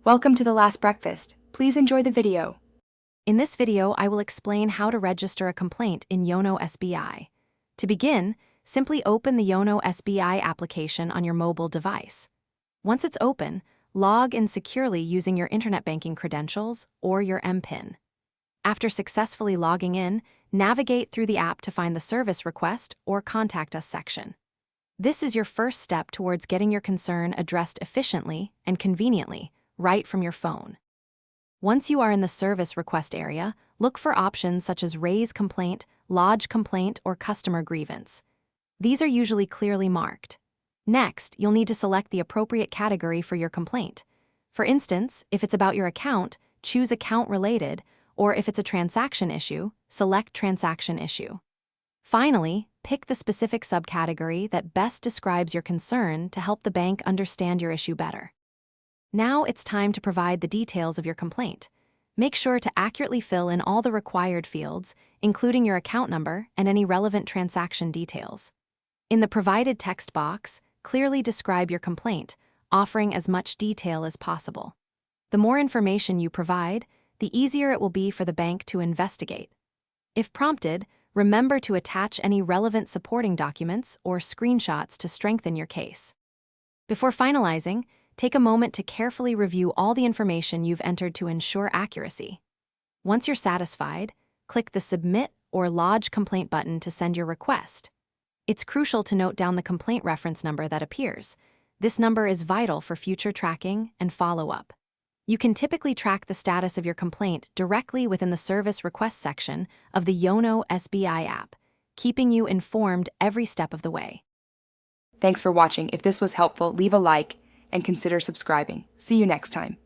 Welcome to the last breakfast. Please enjoy the video. In this video, I will explain how to register a complaint in YONO SBI. To begin, simply open the YONO SBI application on your mobile device. Once it's open, log in securely using your internet banking credentials or your MPIN. After successfully logging in, navigate through the app to find the Service Request or Contact Us section. This is your first step towards getting your concern addressed efficiently and conveniently, right from your phone. Once you are in the service request area, look for options such as Raise Complaint, Lodge Complaint, or Customer Grievance. These are usually clearly marked. Next, you'll need to select the appropriate category for your complaint. For instance, if it's about your account, choose Account Related, or if it's a transaction issue, select Transaction Issue. Finally, pick the specific subcategory that best describes your concern to help the bank understand your issue better. Now it's time to provide the details of your complaint. Make sure to accurately fill in all the required fields, including your account number and any relevant transaction details. In the provided text box, clearly describe your complaint, offering as much detail as possible. The more information you provide, the easier it will be for the bank to investigate. If prompted, remember to attach any relevant supporting documents or screenshots to strengthen your case. Before finalizing, take a moment to carefully review all the information you've entered to ensure accuracy. Once you're satisfied, click the Submit or Lodge Complaint button to send your request. It's crucial to note down the complaint reference number that appears. This number is vital for future tracking and follow-up. You can typically track the status of your complaint directly within the Service Request section of the YONO SBI app, keeping you informed every step of the way. Thanks for watching. If this was helpful, leave a like and consider subscribing. See you next time.